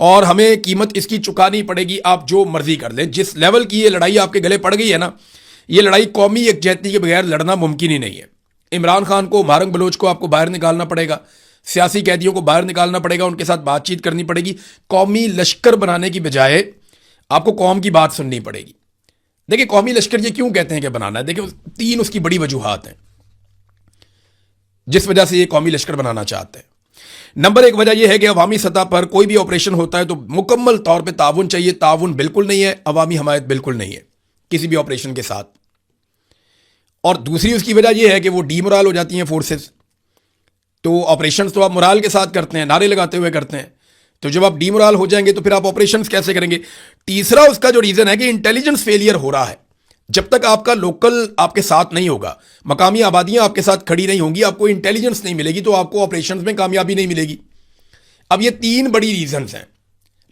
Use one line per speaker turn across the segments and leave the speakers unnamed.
اور ہمیں قیمت اس کی چکانی پڑے گی، آپ جو مرضی کر لیں. جس لیول کی یہ لڑائی آپ کے گلے پڑ گئی ہے نا، یہ لڑائی قومی یکجہتی کے بغیر لڑنا ممکن ہی نہیں ہے. عمران خان کو، مارنگ بلوچ کو آپ کو باہر نکالنا پڑے گا، سیاسی قیدیوں کو باہر نکالنا پڑے گا، ان کے ساتھ بات چیت کرنی پڑے گی. قومی لشکر بنانے کی بجائے آپ کو قوم کی بات سننی پڑے گی. دیکھیں قومی لشکر یہ کیوں کہتے ہیں کہ بنانا ہے؟ دیکھیں 3 اس کی بڑی وجوہات ہیں جس وجہ سے یہ قومی لشکر بنانا چاہتے ہیں. نمبر 1 وجہ یہ ہے کہ عوامی سطح پر کوئی بھی آپریشن ہوتا ہے تو مکمل طور پہ تعاون چاہیے. تعاون بالکل نہیں ہے، عوامی حمایت بالکل نہیں ہے کسی بھی آپریشن کے ساتھ. اور دوسری اس کی وجہ یہ ہے کہ وہ ڈی مورال ہو جاتی ہیں فورسز. تو آپریشنز تو آپ مورال کے ساتھ کرتے ہیں، نعرے لگاتے ہوئے کرتے ہیں، تو جب آپ ڈی مورال ہو جائیں گے تو پھر آپ آپریشنز کیسے کریں گے؟ تیسرا اس کا جو ریزن ہے کہ انٹیلیجنس فیلئر ہو رہا ہے. جب تک آپ کا لوکل آپ کے ساتھ نہیں ہوگا، مقامی آبادیاں آپ کے ساتھ کھڑی نہیں ہوں گی، آپ کو انٹیلیجنس نہیں ملے گی، تو آپ کو آپریشنز میں کامیابی نہیں ملے گی. اب یہ 3 بڑی ریزنز ہیں،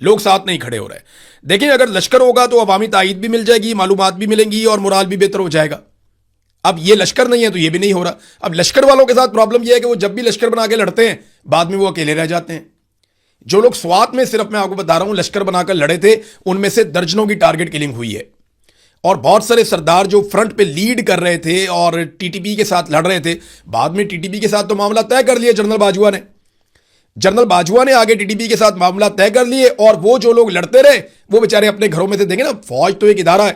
لوگ ساتھ نہیں کھڑے ہو رہے. دیکھیں اگر لشکر ہوگا تو عوامی تائید بھی مل جائے گی، معلومات بھی ملیں گی اور مورال بھی بہتر ہو جائے گا. اب یہ لشکر نہیں ہے تو یہ بھی نہیں ہو رہا. اب لشکر والوں کے ساتھ پرابلم یہ ہے کہ وہ جب بھی لشکر بنا کے لڑتے ہیں بعد میں وہ اکیلے رہ جاتے ہیں. جو لوگ سوات میں، صرف میں آپ کو بتا رہا ہوں، لشکر بنا کر لڑے تھے، ان میں سے درجنوں کی ٹارگٹ کلنگ ہوئی ہے. اور بہت سارے سردار جو فرنٹ پہ لیڈ کر رہے تھے اور ٹی ٹی پی کے ساتھ لڑ رہے تھے، بعد میں ٹی ٹی پی کے ساتھ تو معاملہ طے کر لیا جنرل باجوہ نے آگے ٹی ٹی پی کے ساتھ معاملہ طے کر لیے. اور وہ جو لوگ لڑتے رہے وہ بیچارے اپنے گھروں میں سے، دیکھیں نا، فوج تو ایک ادارہ ہے،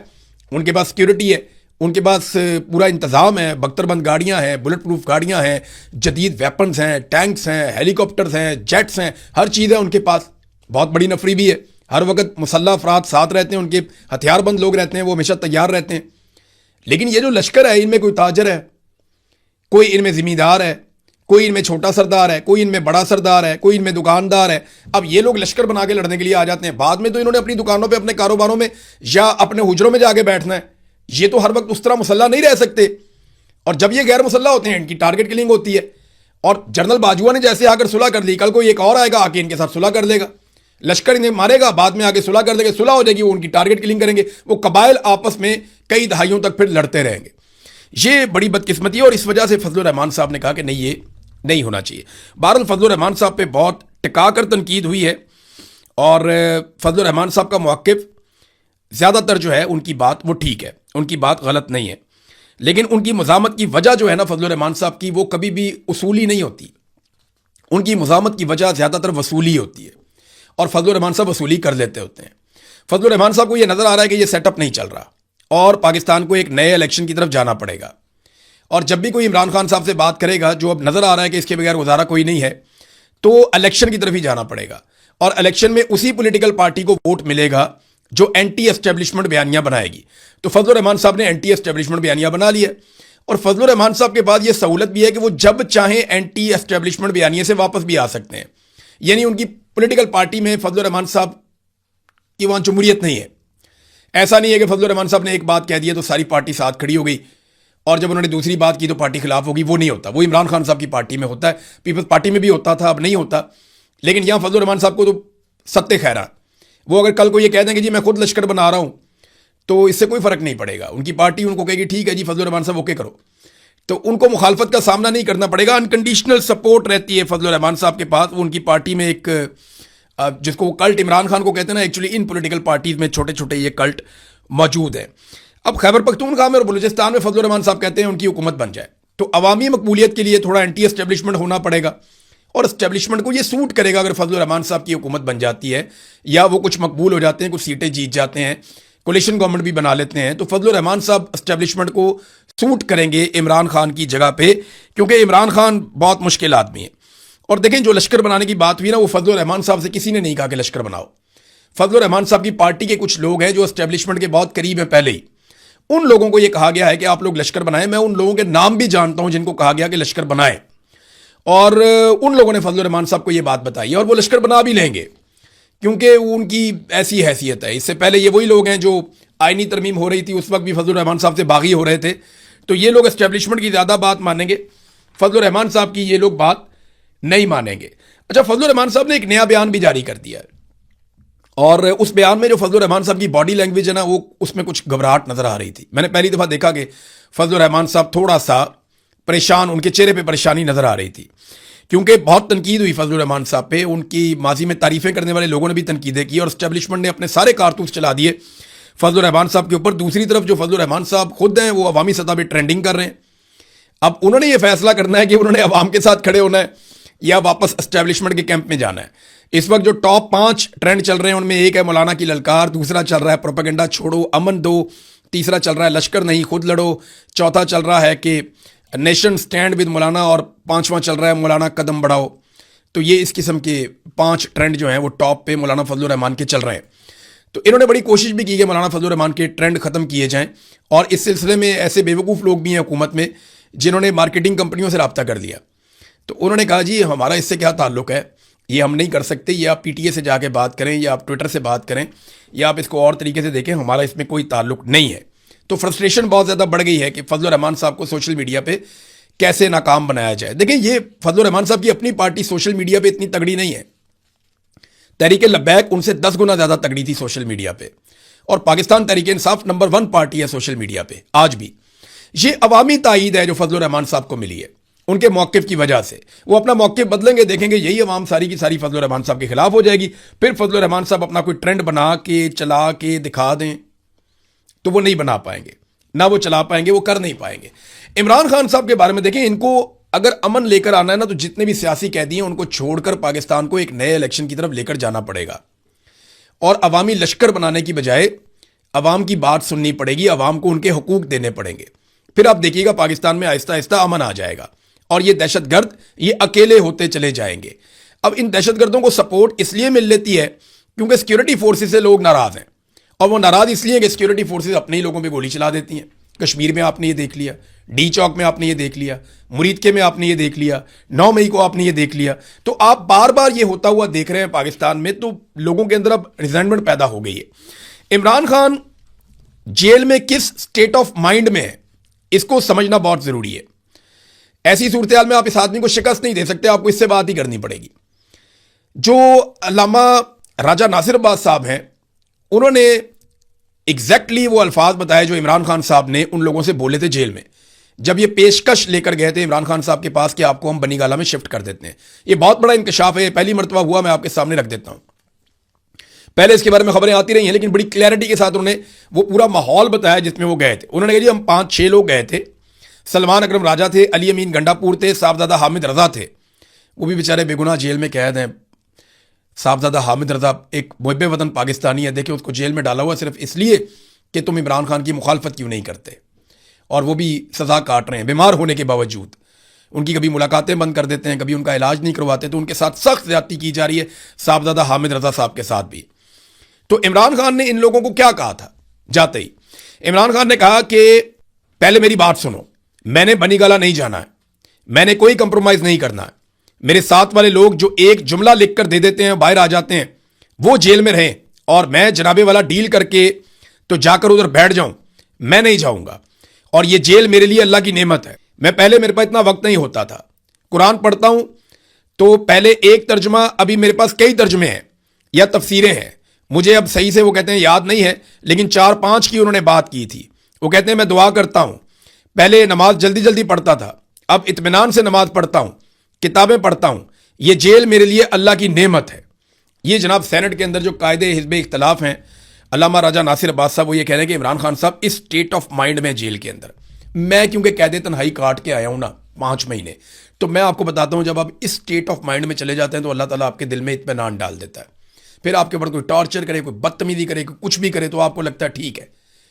ان کے پاس سیکیورٹی ہے، ان کے پاس پورا انتظام ہے، بختر بند گاڑیاں ہیں، بلٹ پروف گاڑیاں ہیں، جدید ویپنز ہیں، ٹینکس ہیں، ہیلی کاپٹرز ہیں، جیٹس ہیں، ہر چیز ہے ان کے پاس. بہت بڑی نفری بھی ہے، ہر وقت مسلح افراد ساتھ رہتے ہیں، ان کے ہتھیار بند لوگ رہتے ہیں، وہ ہمیشہ تیار رہتے ہیں. لیکن یہ جو لشکر ہے، ان میں کوئی تاجر ہے، کوئی ان میں زمیندار ہے، کوئی ان میں چھوٹا سردار ہے، کوئی ان میں بڑا سردار ہے، کوئی ان میں دکاندار ہے. اب یہ لوگ لشکر بنا کے لڑنے کے لیے آ جاتے ہیں، بعد میں تو انہوں نے اپنی دکانوں پہ، اپنے کاروباروں میں یا اپنے حجروں میں جا کے بیٹھنا ہے. یہ تو ہر وقت اس طرح مسلح نہیں رہ سکتے. اور جب یہ غیر مسلح ہوتے ہیں ان کی ٹارگٹ کلنگ ہوتی ہے. اور جنرل باجوہ نے جیسے آ کر صلح کر لی، کل کو ایک اور آئے گا آ کے ان کے ساتھ صلح کر لے گا، لشکر انہیں مارے گا، بعد میں آگے صلح کر دے گا، صلح ہو جائے گی، وہ ان کی ٹارگٹ کلنگ کریں گے. وہ قبائل آپس میں کئی دہائیوں تک پھر لڑتے رہیں گے. یہ بڑی بدقسمتی ہے اور اس وجہ سے فضل الرحمان صاحب نے کہا کہ نہیں، یہ نہیں ہونا چاہیے. بہرحال فضل الرحمان صاحب پہ بہت ٹکا کر تنقید ہوئی ہے اور فضل الرحمان صاحب کا موقف زیادہ تر جو ہے ان کی بات وہ ٹھیک ہے، ان کی بات غلط نہیں ہے. لیکن ان کی مزاحمت کی وجہ جو ہے نا فضل الرحمان صاحب کی، وہ کبھی بھی اصولی نہیں ہوتی. ان کی مزاحمت کی وجہ زیادہ تر وصولی ہوتی ہے اور فضل الرحمان صاحب وصولی کر لیتے ہوتے ہیں. فضل الرحمان صاحب کو یہ نظر آ رہا ہے کہ یہ سیٹ اپ نہیں چل رہا اور پاکستان کو ایک نئے الیکشن کی طرف جانا پڑے گا. اور جب بھی کوئی عمران خان صاحب سے بات کرے گا، جو اب نظر آ رہا ہے کہ اس کے بغیر گزارا کوئی نہیں ہے، تو الیکشن کی طرف ہی جانا پڑے گا. اور الیکشن میں اسی پولیٹیکل پارٹی کو ووٹ ملے گا جو اینٹی اسٹیبلشمنٹ بیانیہ بنائے گی. تو فضل الرحمان صاحب نے اینٹی اسٹیبلشمنٹ بیانیہ بنا لیا. اور فضل الرحمان صاحب کے بعد یہ سہولت بھی ہے کہ وہ جب چاہیں اینٹی اسٹیبلشمنٹ بیانیے سے واپس بھی آ سکتے ہیں. یعنی ان کی پولیٹیکل پارٹی میں فضل الرحمان صاحب کی وہاں جمہوریت نہیں ہے. ایسا نہیں ہے کہ فضل الرحمان صاحب نے ایک بات کہہ دی تو ساری پارٹی ساتھ کھڑی ہو گئی اور جب انہوں نے دوسری بات کی تو پارٹی خلاف ہوگی. وہ نہیں ہوتا. وہ عمران خان صاحب کی پارٹی میں ہوتا ہے، پیپلز پارٹی میں بھی ہوتا تھا، اب نہیں ہوتا. لیکن یہاں فضل الرحمان صاحب کو تو ستے خیرہ، وہ اگر کل کو یہ کہہ دیں کہ جی میں خود لشکر بنا رہا ہوں تو اس سے کوئی فرق نہیں پڑے گا. ان کی پارٹی ان کو کہے گی ٹھیک ہے جی فضل الرحمان صاحب اوکے کرو، تو ان کو مخالفت کا سامنا نہیں کرنا پڑے گا. انکنڈیشنل سپورٹ رہتی ہے فضل الرحمان صاحب کے پاس. وہ ان کی پارٹی میں ایک جس کو وہ کلٹ عمران خان کو کہتے ہیں نا، ایکچولی ان پولیٹیکل پارٹیز میں چھوٹے چھوٹے یہ کلٹ موجود ہیں. اب خیبر پختونخوا میں اور بلوچستان میں فضل الرحمان صاحب کہتے ہیں ان کی حکومت بن جائے تو عوامی مقبولیت کے لیے تھوڑا اینٹی اسٹیبلشمنٹ ہونا پڑے گا اور اسٹیبلشمنٹ کو یہ سوٹ کرے گا اگر فضل الرحمان صاحب کی حکومت بن جاتی ہے یا وہ کچھ مقبول ہو جاتے ہیں، کچھ سیٹیں جیت جاتے ہیں، کولیشن گورنمنٹ بھی بنا لیتے ہیں، تو فضل الرحمان صاحب اسٹیبلشمنٹ کو سوٹ کریں گے عمران خان کی جگہ پہ، کیونکہ عمران خان بہت مشکل آدمی ہے. اور دیکھیں جو لشکر بنانے کی بات ہوئی نا، وہ فضل الرحمان صاحب سے کسی نے نہیں کہا کہ لشکر بناؤ. فضل الرحمان صاحب کی پارٹی کے کچھ لوگ ہیں جو اسٹیبلشمنٹ کے بہت قریب ہیں پہلے ہی، ان لوگوں کو یہ کہا گیا ہے کہ آپ لوگ لشکر بنائیں. میں ان لوگوں کے نام بھی جانتا ہوں جن کو کہا گیا کہ لشکر بنائیں، اور ان لوگوں نے فضل الرحمان صاحب کو یہ بات بتائی اور وہ لشکر بنا بھی لیں گے کیونکہ ان کی ایسی حیثیت ہے. اس سے پہلے یہ وہی لوگ ہیں جو آئینی ترمیم ہو رہی تھی اس وقت بھی فضل الرحمان صاحب سے باغی ہو رہے تھے، تو یہ لوگ اسٹیبلشمنٹ کی زیادہ بات مانیں گے، فضل الرحمان صاحب کی یہ لوگ بات نہیں مانیں گے. اچھا، فضل الرحمان صاحب نے ایک نیا بیان بھی جاری کر دیا ہے اور اس بیان میں جو فضل الرحمان صاحب کی باڈی لینگویج ہے نا، وہ اس میں کچھ گھبراہٹ نظر آ رہی تھی. میں نے پہلی دفعہ دیکھا کہ فضل الرحمان صاحب تھوڑا سا پریشان، ان کے چہرے پہ پریشانی نظر آ رہی تھی کیونکہ بہت تنقید ہوئی فضل الرحمان صاحب پہ, ان کی ماضی میں تعریفیں کرنے والے لوگوں نے بھی تنقیدیں کی اور اسٹیبلشمنٹ نے اپنے سارے کارتوس چلا دیے فضل الرحمان صاحب کے اوپر. دوسری طرف جو فضل الرحمان صاحب خود ہیں وہ عوامی سطح پہ ٹرینڈنگ کر رہے ہیں. اب انہوں نے یہ فیصلہ کرنا ہے کہ انہوں نے عوام کے ساتھ کھڑے ہونا ہے یا واپس اسٹیبلشمنٹ کے کیمپ میں جانا ہے. اس وقت جو ٹاپ 5 ٹرینڈ چل رہے ہیں ان میں ایک ہے مولانا کی للکار, دوسرا چل رہا ہے پروپیگنڈا چھوڑو امن دو, تیسرا چل رہا ہے لشکر نہیں خود لڑو, چوتھا چل رہا ہے کہ نیشن سٹینڈ ود مولانا, اور پانچواں چل رہا ہے مولانا قدم بڑھاؤ. تو یہ اس قسم کے 5 ٹرینڈ جو ہیں وہ ٹاپ پہ مولانا فضل الرحمان کے چل رہے ہیں. تو انہوں نے بڑی کوشش بھی کی کہ مولانا فضل الرحمان کے ٹرینڈ ختم کیے جائیں, اور اس سلسلے میں ایسے بیوقوف لوگ بھی ہیں حکومت میں جنہوں نے مارکیٹنگ کمپنیوں سے رابطہ کر لیا. تو انہوں نے کہا جی ہمارا اس سے کیا تعلق ہے, یہ ہم نہیں کر سکتے, یہ آپ پی ٹی اے سے جا کے بات کریں یا آپ ٹویٹر سے بات کریں یا آپ اس کو اور طریقے سے دیکھیں, ہمارا اس میں کوئی تعلق نہیں ہے. تو فرسٹریشن بہت زیادہ بڑھ گئی ہے کہ فضل الرحمان صاحب کو سوشل میڈیا پہ کیسے ناکام بنایا جائے. دیکھیں یہ فضل الرحمان صاحب کی اپنی پارٹی سوشل میڈیا پہ اتنی تگڑی نہیں ہے, تحریک لبیک ان سے 10 گنا زیادہ تگڑی تھی سوشل میڈیا پہ, اور پاکستان تحریک انصاف نمبر 1 پارٹی ہے سوشل میڈیا پہ آج بھی. یہ عوامی تائید ہے جو فضل الرحمان صاحب کو ملی ہے ان کے موقف کی وجہ سے. وہ اپنا موقف بدلیں گے, دیکھیں گے یہی عوام ساری کی ساری فضل الرحمان صاحب کے خلاف ہو جائے گی. پھر فضل الرحمان صاحب اپنا کوئی ٹرینڈ بنا کے چلا کے دکھا دیں تو وہ نہیں بنا پائیں گے, نہ وہ چلا پائیں گے, وہ کر نہیں پائیں گے. عمران خان صاحب کے بارے میں دیکھیں, ان کو اگر امن لے کر آنا ہے نا تو جتنے بھی سیاسی قیدی ہیں ان کو چھوڑ کر پاکستان کو ایک نئے الیکشن کی طرف لے کر جانا پڑے گا, اور عوامی لشکر بنانے کی بجائے عوام کی بات سننی پڑے گی, عوام کو ان کے حقوق دینے پڑیں گے. پھر آپ دیکھیے گا پاکستان میں آہستہ آہستہ امن آ جائے گا, اور یہ دہشت گرد یہ اکیلے ہوتے چلے جائیں گے. اب ان دہشت گردوں کو سپورٹ اس لیے مل لیتی ہے کیونکہ سیکورٹی فورسز سے لوگ ناراض ہیں, اور وہ ناراض اس لیے کہ سیکورٹی فورسز اپنے ہی لوگوں پہ گولی چلا دیتی ہیں. کشمیر میں آپ نے یہ دیکھ لیا, ڈی چوک میں آپ نے یہ دیکھ لیا, مریدکے میں آپ نے یہ دیکھ لیا, 9 مئی کو آپ نے یہ دیکھ لیا. تو آپ بار بار یہ ہوتا ہوا دیکھ رہے ہیں پاکستان میں, تو لوگوں کے اندر اب ریزنٹمنٹ پیدا ہو گئی ہے. عمران خان جیل میں کس سٹیٹ آف مائنڈ میں ہے اس کو سمجھنا بہت ضروری ہے. ایسی صورتحال میں آپ اس آدمی کو شکست نہیں دے سکتے, آپ کو اس سے بات ہی کرنی پڑے گی. جو علامہ راجہ ناصر عباس صاحب ہیں انہوں نے ایگزیکٹلی وہ الفاظ بتائے جو عمران خان صاحب نے ان لوگوں سے بولے تھے جیل میں, جب یہ پیشکش لے کر گئے تھے عمران خان صاحب کے پاس کہ آپ کو ہم بنی گالہ میں شفٹ کر دیتے ہیں. یہ بہت بڑا انکشاف ہے, یہ پہلی مرتبہ ہوا, میں آپ کے سامنے رکھ دیتا ہوں. پہلے اس کے بارے میں خبریں آتی رہی ہیں لیکن بڑی کلیئرٹی کے ساتھ انہوں نے وہ پورا ماحول بتایا جس میں وہ گئے تھے. انہوں نے کہا جی ہم 5-6 لوگ گئے تھے, سلمان اکرم راجہ تھے, علی امین گنڈا پور تھے, صاحبزادہ حامد رضا تھے, وہ بھی بیچارے بے گناہ جیل میں قید ہیں. صاحبزادہ حامد رضا ایک محب وطن پاکستانی ہے, دیکھیں اس کو جیل میں ڈالا ہوا صرف اس لیے کہ تم عمران خان کی مخالفت کیوں نہیں کرتے, اور وہ بھی سزا کاٹ رہے ہیں بیمار ہونے کے باوجود. ان کی کبھی ملاقاتیں بند کر دیتے ہیں, کبھی ان کا علاج نہیں کرواتے, تو ان کے ساتھ سخت زیادتی کی جا رہی ہے صاحبزادہ حامد رضا صاحب کے ساتھ بھی. تو عمران خان نے ان لوگوں کو کیا کہا تھا جاتے ہی؟ عمران خان نے کہا کہ پہلے میری بات سنو, میں نے بنی گالہ نہیں جانا ہے, میں نے کوئی کمپرومائز نہیں کرنا ہے. میرے ساتھ والے لوگ جو ایک جملہ لکھ کر دے دیتے ہیں باہر آ جاتے ہیں وہ جیل میں رہیں, اور میں جنابے والا ڈیل کر کے تو جا کر ادھر بیٹھ جاؤں, میں نہیں جاؤں گا. اور یہ جیل میرے لیے اللہ کی نعمت ہے. میں پہلے میرے پاس اتنا وقت نہیں ہوتا تھا, قرآن پڑھتا ہوں تو پہلے ایک ترجمہ, ابھی میرے پاس کئی ترجمے ہیں یا تفسیریں ہیں, مجھے اب صحیح سے وہ کہتے ہیں یاد نہیں ہے, لیکن 4-5 کی انہوں نے بات کی تھی. وہ کہتے ہیں میں دعا کرتا ہوں, پہلے نماز جلدی جلدی پڑھتا تھا, اب اطمینان سے نماز پڑھتا ہوں, کتابیں پڑھتا ہوں, یہ جیل میرے لیے اللہ کی نعمت ہے. یہ جناب سینٹ کے اندر جو قائد حزب اختلاف ہیں علامہ راجہ ناصر عباس صاحب, وہ یہ کہہ رہے ہیں کہ عمران خان صاحب اس سٹیٹ آف مائنڈ میں جیل کے اندر. میں کیونکہ قید تنہائی کاٹ کے آیا ہوں نا 5 مہینے, تو میں آپ کو بتاتا ہوں جب آپ اس سٹیٹ آف مائنڈ میں چلے جاتے ہیں تو اللہ تعالیٰ آپ کے دل میں اطمینان ڈال دیتا ہے. پھر آپ کے اوپر کوئی ٹارچر کرے, کوئی بدتمیزی کرے, کوئی کچھ بھی کرے, تو آپ کو لگتا ہے ٹھیک ہے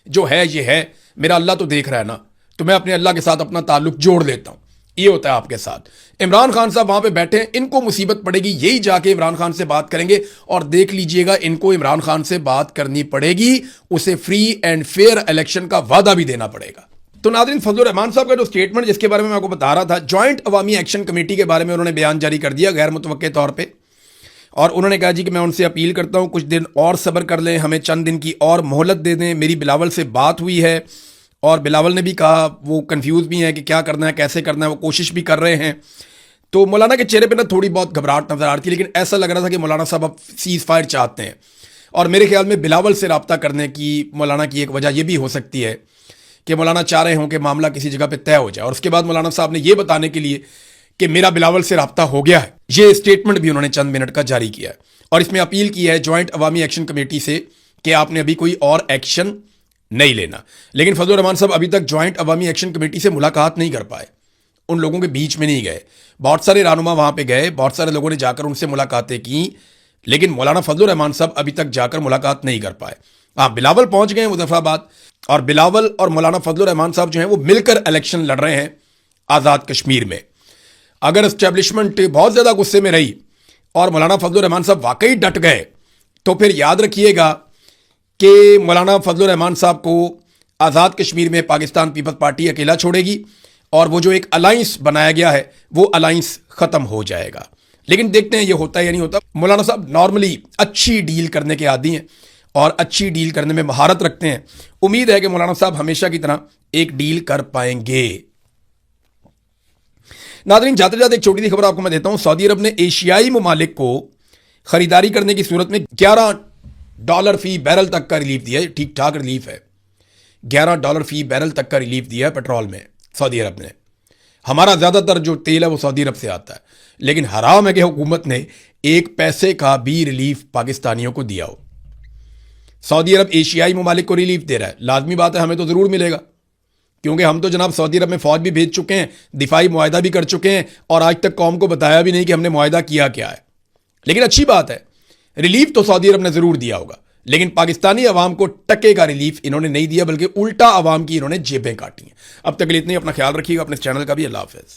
جو ہے یہ ہے, میرا اللہ تو دیکھ رہا ہے نا, تو میں اپنے اللہ کے ساتھ اپنا تعلق جوڑ لیتا ہوں. یہ ہوتا ہے آپ کے ساتھ. عمران خان صاحب وہاں پہ بیٹھے ہیں, ان کو مصیبت پڑے گی, یہی جا کے عمران خان سے بات کریں گے, اور دیکھ لیجئے گا ان کو عمران خان سے بات کرنی پڑے گی, اسے فری اینڈ فیئر الیکشن کا وعدہ بھی دینا پڑے گا. تو ناظرین, فضل الرحمان صاحب کا جو سٹیٹمنٹ جس کے بارے میں آپ کو بتا رہا تھا, جوائنٹ عوامی ایکشن کمیٹی کے بارے میں انہوں نے بیان جاری کر دیا غیر متوقع طور پہ, اور انہوں نے کہا جی کہ میں ان سے اپیل کرتا ہوں کچھ دن اور صبر کر لیں, ہمیں چند دن کی اور مہلت دے دیں. میری بلاول سے بات ہوئی ہے, اور بلاول نے بھی کہا وہ کنفیوز بھی ہیں کہ کیا کرنا ہے, کیسے کرنا ہے, وہ کوشش بھی کر رہے ہیں. تو مولانا کے چہرے پہ نا تھوڑی بہت گھبراہٹ نظر آ رہی تھی, لیکن ایسا لگ رہا تھا کہ مولانا صاحب اب سیز فائر چاہتے ہیں. اور میرے خیال میں بلاول سے رابطہ کرنے کی مولانا کی ایک وجہ یہ بھی ہو سکتی ہے کہ مولانا چاہ رہے ہوں کہ معاملہ کسی جگہ پہ طے ہو جائے, اور اس کے بعد مولانا صاحب نے یہ بتانے کے لیے کہ میرا بلاول سے رابطہ ہو گیا ہے. یہ اسٹیٹمنٹ بھی انہوں نے چند منٹ کا جاری کیا ہے اور اس میں اپیل کی ہے جوائنٹ عوامی ایکشن کمیٹی سے کہ آپ نے ابھی کوئی اور ایکشن نہیں لینا. لیکن فضل الرحمان صاحب ابھی تک جوائنٹ عوامی ایکشن کمیٹی سے ملاقات نہیں کر پائے, ان لوگوں کے بیچ میں نہیں گئے. بہت سارے رہنما وہاں پہ گئے, بہت سارے لوگوں نے جا کر ان سے ملاقاتیں کی, لیکن مولانا فضل الرحمان صاحب ابھی تک جا کر ملاقات نہیں کر پائے. ہاں, بلاول پہنچ گئے مظفر آباد, اور بلاول اور مولانا فضل الرحمان صاحب جو ہیں وہ مل کر الیکشن لڑ رہے ہیں آزاد کشمیر میں. اگر اسٹیبلشمنٹ بہت زیادہ غصے میں رہی اور مولانا فضل الرحمان صاحب واقعی ڈٹ گئے تو پھر یاد رکھیے گا کہ مولانا فضل الرحمان صاحب کو آزاد کشمیر میں پاکستان پیپلز پارٹی اکیلا چھوڑے گی اور وہ جو ایک الائنس بنایا گیا ہے وہ الائنس ختم ہو جائے گا. لیکن دیکھتے ہیں یہ ہوتا ہے یا نہیں ہوتا. مولانا صاحب نارملی اچھی ڈیل کرنے کے عادی ہیں اور اچھی ڈیل کرنے میں مہارت رکھتے ہیں. امید ہے کہ مولانا صاحب ہمیشہ کی طرح ایک ڈیل کر پائیں گے. ناظرین, جاتے جاتے ایک چھوٹی سی خبر آپ کو میں دیتا ہوں. سعودی عرب نے ایشیائی ممالک کو خریداری کرنے کی صورت میں $11 فی بیرل تک کا ریلیف دیا ہے. ٹھیک ٹھاک ریلیف ہے, $11 فی بیرل تک کا ریلیف دیا ہے پیٹرول میں سعودی عرب نے. ہمارا زیادہ تر جو تیل ہے وہ سعودی عرب سے آتا ہے, لیکن حرام ہے کہ حکومت نے ایک پیسے کا بھی ریلیف پاکستانیوں کو دیا ہو. سعودی عرب ایشیائی ممالک کو ریلیف دے رہا ہے, لازمی بات ہے ہمیں تو ضرور ملے گا, کیونکہ ہم تو جناب سعودی عرب میں فوج بھی بھیج چکے ہیں, دفاعی معاہدہ بھی کر چکے ہیں, اور آج تک قوم کو بتایا بھی نہیں کہ ہم نے معاہدہ کیا کیا ہے. لیکن اچھی بات ہے, ریلیف تو سعودی عرب نے ضرور دیا ہوگا, لیکن پاکستانی عوام کو ٹکے کا ریلیف انہوں نے نہیں دیا, بلکہ الٹا عوام کی انہوں نے جیبیں کاٹی ہیں. اب تک کے لیے اتنے, اپنا خیال رکھیے گا, اپنے چینل کا بھی. اللہ حافظ.